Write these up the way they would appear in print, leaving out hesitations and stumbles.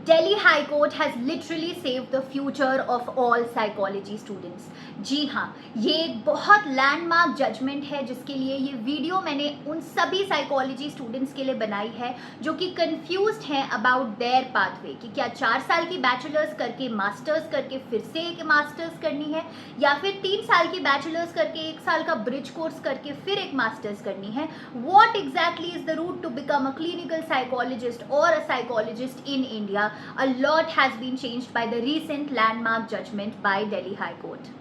Delhi High Court has literally saved the future of all psychology students. जी हाँ, ये एक बहुत लैंडमार्क जजमेंट है जिसके लिए ये वीडियो मैंने उन सभी साइकोलॉजी स्टूडेंट्स के लिए बनाई है जो कि कंफ्यूज्ड हैं अबाउट देयर पाथवे कि क्या 4 साल की बैचलर्स करके मास्टर्स करके फिर से एक मास्टर्स करनी है या फिर 3 साल की बैचलर्स करके 1 साल का ब्रिज कोर्स करके फिर एक मास्टर्स करनी है. What exactly is the route to become a clinical psychologist or a psychologist in India? A lot has been changed by the recent landmark judgment by Delhi High Court.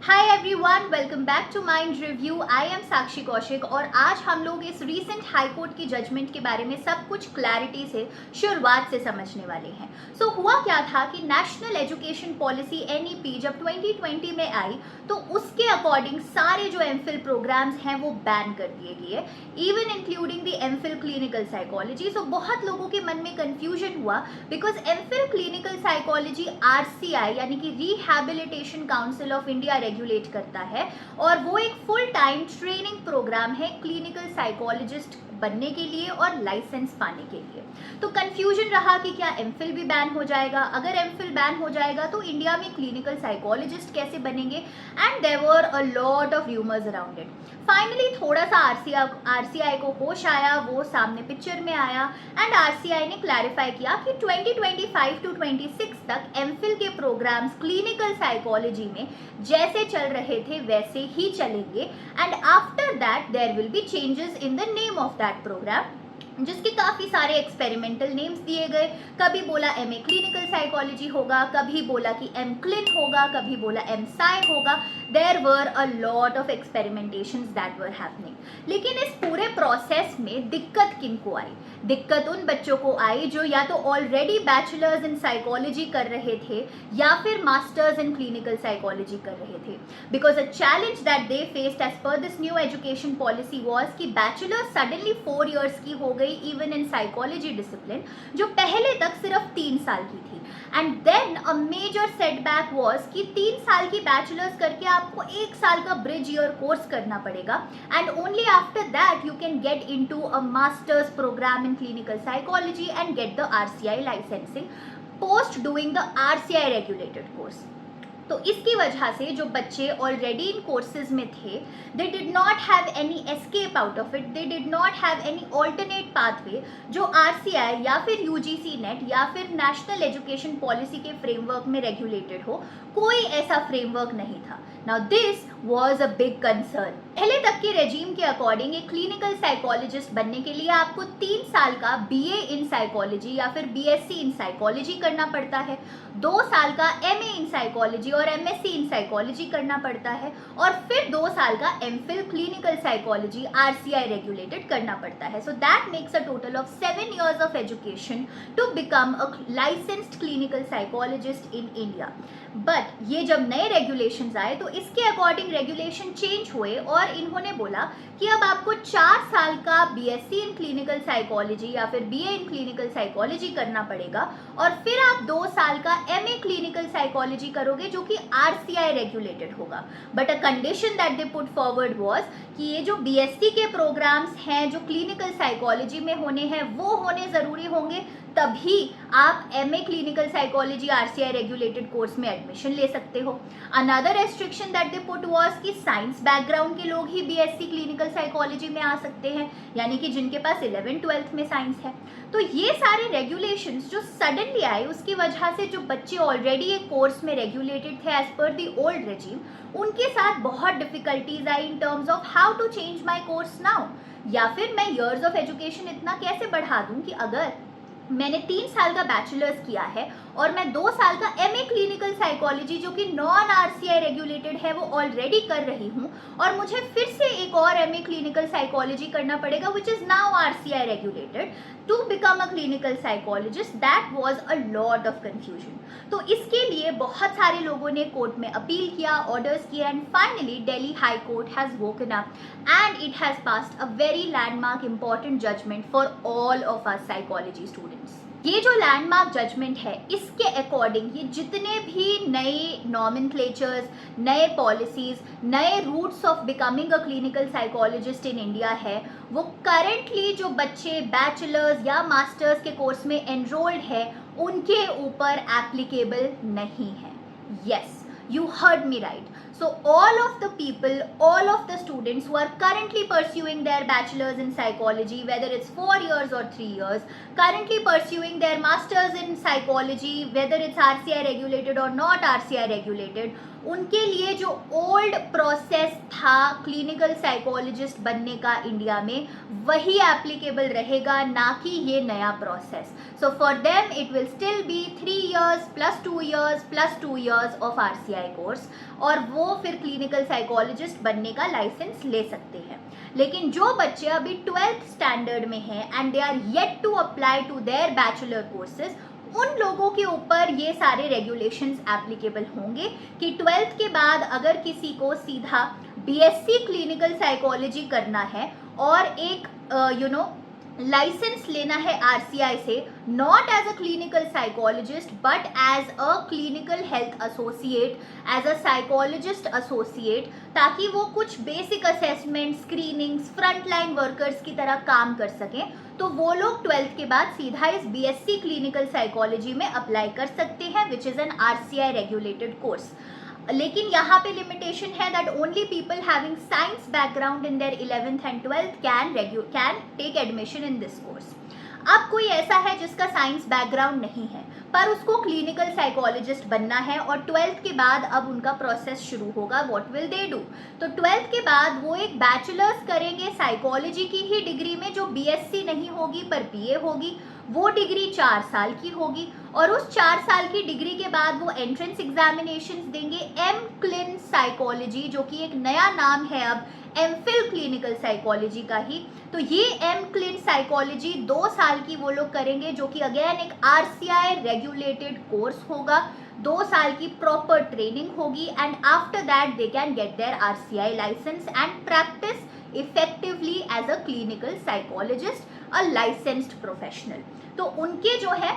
Hi everyone, welcome back to mind review. I am Sakshi Kaushik और आज हम लोग इस recent high court की judgement के बारे में सब कुछ क्लैरिटी से शुरुआत से समझने वाले हैं. सो हुआ क्या था कि नेशनल एजुकेशन पॉलिसी NEP जब 2020 में आई तो उसके अकॉर्डिंग सारे जो एमफिल प्रोग्राम्स हैं वो बैन कर दिए गए, even including the MPhil clinical psychology. So बहुत लोगों के मन में कंफ्यूजन हुआ because MPhil clinical psychology RCI यानी कि rehabilitation council of India regulate करता है और वो एक फुल टाइम ट्रेनिंग प्रोग्राम है क्लिनिकल साइकोलॉजिस्ट बनने के लिए और लाइसेंस पाने के लिए. तो कंफ्यूजन रहा कि क्या एमफिल भी बैन हो जाएगा. अगर एमफिल बैन हो जाएगा तो इंडिया में क्लिनिकल साइकोलॉजिस्ट कैसे बनेंगे, and there were a lot of rumours around it. Finally थोड़ा सा RCI को होश आया, वो सामने पिक्चर में आया एंड RCI ने क्लैरिफाई किया कि 2025 टू 26 तक एमफिल के प्रोग्राम्स क्लिनिकल साइकोलॉजी में जैसे चल रहे थे वैसे ही चलेंगे and after that there will be changes in the name of that programme, जिसके काफ़ी सारे एक्सपेरिमेंटल नेम्स दिए गए. कभी बोला MA क्लिनिकल साइकोलॉजी होगा, कभी बोला कि MClin होगा, कभी बोला MSci होगा. There were a lot of experimentations that were happening. लेकिन इस पूरे प्रोसेस में दिक्कत किनको आई? दिक्कत उन बच्चों को आई जो या तो ऑलरेडी बैचलर्स इन साइकोलॉजी कर रहे थे या फिर मास्टर्स इन क्लिनिकल साइकोलॉजी कर रहे थे. Because a challenge that they faced as per this new education policy was कि बैचलर्स सडनली 4 years की हो गई इवन इन साइकोलॉजी डिसिप्लिन जो पहले तक सिर्फ 3 साल की थी. And then a major setback was कि 3 साल की बैचलर्स करके आपको 1 साल का ब्रिज ईयर कोर्स करना पड़ेगा and only after that you can get into a master's programme in clinical psychology and get the RCI licensing post doing the RCI regulated course. तो इसकी वजह से जो बच्चे ऑलरेडी इन कोर्सेज में थे they did not have any escape out of it, they did not have any alternate pathway जो RCI या फिर UGC नेट या फिर नेशनल एजुकेशन पॉलिसी के फ्रेमवर्क में रेगुलेटेड हो. कोई ऐसा फ्रेमवर्क नहीं था. Now this was a big concern. पहले तक के रेजीम के अकॉर्डिंग एक क्लिनिकल साइकोलॉजिस्ट बनने के लिए आपको 3 साल का BA इन साइकोलॉजी या फिर BSc इन साइकोलॉजी करना पड़ता है, 2 साल का MA इन साइकोलॉजी और MSc इन साइकोलॉजी करना पड़ता है और फिर 2 साल का MPhil clinical psychology RCI regulated करना पड़ता है. So that makes a total of 7 years of education to become a licensed clinical psychologist in India. But ये जब नए रेगुलेशंस आए तो इसके अकॉर्डिंग रेगुलेशन चेंज हुए और इन्होंने बोला कि अब आपको 4 साल का BSc इन क्लिनिकल साइकोलॉजी या फिर BA इन क्लिनिकल साइकोलॉजी करना पड़ेगा और फिर आप 2 साल का MA क्लिनिकल साइकोलॉजी करोगे जो कि RCI रेगुलेटेड होगा. But a condition that they put forward was कि ये जो BSc के प्रोग्राम्स हैं जो क्लिनिकल साइकोलॉजी में होने हैं वो होने ज़रूरी होंगे, तभी आप MA clinical psychology RCI regulated course में एडमिशन ले सकते हो. Another restriction that they put was कि साइंस बैकग्राउंड के लोग ही BSc क्लिनिकल साइकोलॉजी में आ सकते हैं, यानी कि जिनके पास 11th-12th में साइंस है. तो ये सारे रेगुलेशंस जो सडनली आए उसकी वजह से जो बच्चे ऑलरेडी एक कोर्स में रेगुलेटेड थे as per the old regime उनके साथ बहुत डिफिकल्टीज आई in terms of how to change my course now, या फिर मैं ईयर्स ऑफ एजुकेशन इतना कैसे बढ़ा दूं कि अगर मैंने 3 साल का बैचलर्स किया है और मैं 2 साल का MA क्लिनिकल साइकोलॉजी जो कि नॉन RCI रेगुलेटेड है वो ऑलरेडी कर रही हूँ और मुझे फिर से एक और MA क्लिनिकल साइकोलॉजी करना पड़ेगा which is now RCI regulated to become a clinical psychologist. That was a lot of confusion. तो इसके लिए बहुत सारे लोगों ने कोर्ट में अपील किया, ऑर्डर्स किए and finally Delhi high court has woken up and it has passed a very landmark important judgement for all of our psychology students. ये जो लैंडमार्क जजमेंट है इसके अकॉर्डिंग ये जितने भी नए नॉमेनक्लेचर्स, नए पॉलिसीज, नए routes of becoming a clinical psychologist in India है, वो करंटली जो बच्चे बैचलर्स या मास्टर्स के कोर्स में एनरोल्ड है उनके ऊपर एप्लीकेबल नहीं है. Yes, you heard me right. So all of the people, all of the students who are currently pursuing their bachelor's in psychology, whether it's 4 years or 3 years, currently pursuing their master's in psychology, whether it's RCI regulated or not RCI regulated, उनके लिए जो old process था clinical psychologist बनने का India में, वही applicable रहेगा, ना कि ये नया process. So for them it will still be 3 years plus 2 years plus 2 years of RCI course, और वो फिर क्लिनिकल साइकोलॉजिस्ट बनने का लाइसेंस ले सकते हैं. लेकिन जो बच्चे अभी 12th स्टैंडर्ड में हैं and they are yet to apply to their bachelor courses, उन लोगों के ऊपर ये सारे रेगुलेशंस एप्लीकेबल होंगे कि 12th के बाद अगर किसी को सीधा BSc क्लिनिकल साइकोलॉजी करना है और एक लाइसेंस लेना है RCI से, not as a clinical psychologist but as a clinical health associate, as a psychologist associate, ताकि वो कुछ basic assessment, screenings, frontline workers की तरह काम कर सकें, तो वो लोग 12th के बाद सीधा इस BSc क्लिनिकल साइकोलॉजी में अप्लाई कर सकते हैं, which is an RCI regulated course. लेकिन यहाँ पे लिमिटेशन है that only people having science background in their 11th and 12th can take admission in this course. अब कोई ऐसा है जिसका साइंस बैकग्राउंड नहीं है पर उसको क्लिनिकल साइकोलॉजिस्ट बनना है और 12th के बाद अब उनका प्रोसेस शुरू होगा. What will they do? तो 12th के बाद वो एक बैचलर्स करेंगे साइकोलॉजी की ही डिग्री में, जो BSc नहीं होगी पर BA होगी. वो डिग्री 4 साल की होगी और उस 4 साल की डिग्री के बाद वो एंट्रेंस एग्जामिनेशंस देंगे MClin साइकोलॉजी, जो कि एक नया नाम है अब MPhil क्लिनिकल साइकोलॉजी का ही. तो ये MClin साइकोलॉजी 2 साल की वो लोग करेंगे, जो कि अगेन एक RCI रेगुलेटेड कोर्स होगा. 2 साल की प्रॉपर ट्रेनिंग होगी and after that they can get their RCI licence and practise effectively as a clinical psychologist, a licensed professional. तो उनके जो है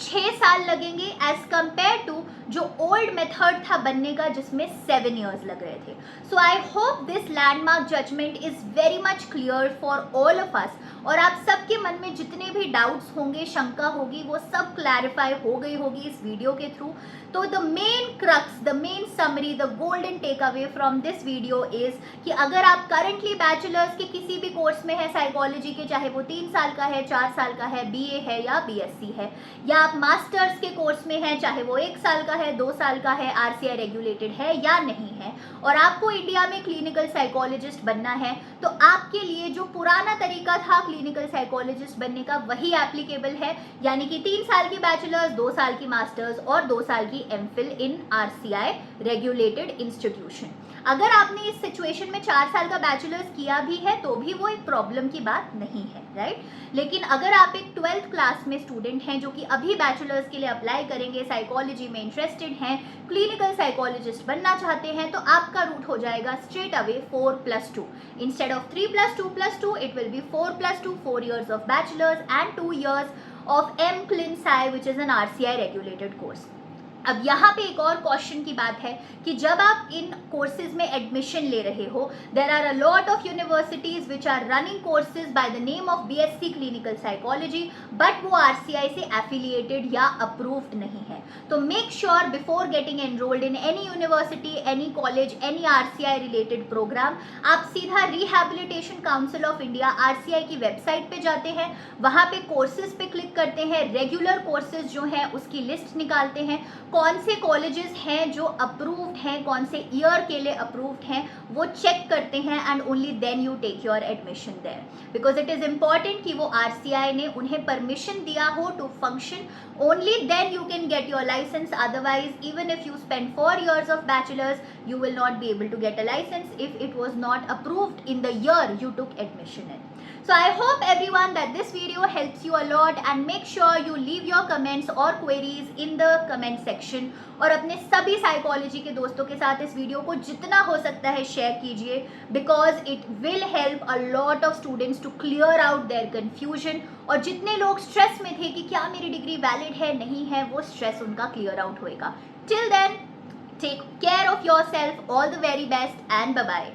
6 साल लगेंगे एज कंपेयर टू जो ओल्ड मेथड था बनने का, जिसमें 7 years लग रहे थे. So I hope this landmark judgement is very much clear for all of us, और आप सबके मन में जितने भी डाउट्स होंगे, शंका होगी, वो सब क्लैरिफाई हो गई होगी इस वीडियो के थ्रू. तो the main crux, the main summary, the golden takeaway from this video is कि अगर आप करंटली बैचलर्स के किसी भी कोर्स में है साइकोलॉजी के, चाहे वो 3 साल का है, 4 साल का है, BA है या BSc है, या आप मास्टर्स के कोर्स में हैं, चाहे वो 1 साल का है, 2 साल का है, RCI रेगुलेटेड है या नहीं है, और आपको इंडिया में क्लिनिकल साइकोलॉजिस्ट बनना है, तो आपके लिए जो पुराना तरीका था क्लिनिकल साइकोलॉजिस्ट बनने का, वही एप्लीकेबल है. यानी कि 3 साल की बैचलर्स, 2 साल की मास्टर्स और 2 साल की MPhil इन RCI रेगुलेटेड इंस्टीट्यूशन. अगर आपने इस सिचुएशन में 4 साल का बैचलर्स किया भी है तो भी वो एक प्रॉब्लम की बात नहीं है, राइट. लेकिन अगर आप एक 12th क्लास में स्टूडेंट हैं जो कि अभी बैचलर्स के लिए अप्लाई करेंगे, साइकोलॉजी में इंटरेस्टेड हैं, क्लिनिकल साइकोलॉजिस्ट बनना चाहते हैं, तो आपका रूट हो जाएगा straight away 4+2. Instead of 3+2+2 it will be 4+2, 4 years of bachelors and 2 years of MClin Psy, which is an RCI regulated course. अब यहाँ पे एक और क्वेश्चन की बात है कि जब आप इन कोर्सेज में एडमिशन ले रहे हो, there are a lot of universities which are running courses by the name of BSc clinical psychology, but वो RCI से एफिलिएटेड या अप्रूव्ड नहीं है. तो make sure before getting enrolled in any university, any college, any RCI related programme, आप सीधा rehabilitation council of India RCI की website पे जाते हैं, वहाँ पे कोर्सेज पे क्लिक करते हैं, रेगुलर कोर्सेज जो हैं उसकी लिस्ट निकालते हैं, कौन से कॉलेजेस हैं जो अप्रूव्ड हैं, कौन से ईयर के लिए अप्रूव्ड हैं, वो चेक करते हैं and only then you take your admission there, because it is important कि वो RCI ने उन्हें परमिशन दिया हो to function. Only then you can get your licence. Otherwise even if you spend 4 years of bachelor's, you will not be able to get a license if it was not approved in the year you took admission in. So I hope everyone that this video helps you a lot and make sure you leave your comments or queries in the comment section और अपने सभी psychology के दोस्तों के साथ इस video को जितना हो सकता है शेयर कीजिए because it will help a lot of students to clear out their confusion और जितने लोग स्ट्रेस में थे कि क्या मेरी डिग्री वैलिड है नहीं है वो स्ट्रेस उनका क्लियर आउट होएगा. Till then take care of your self, all the very best and bye bye.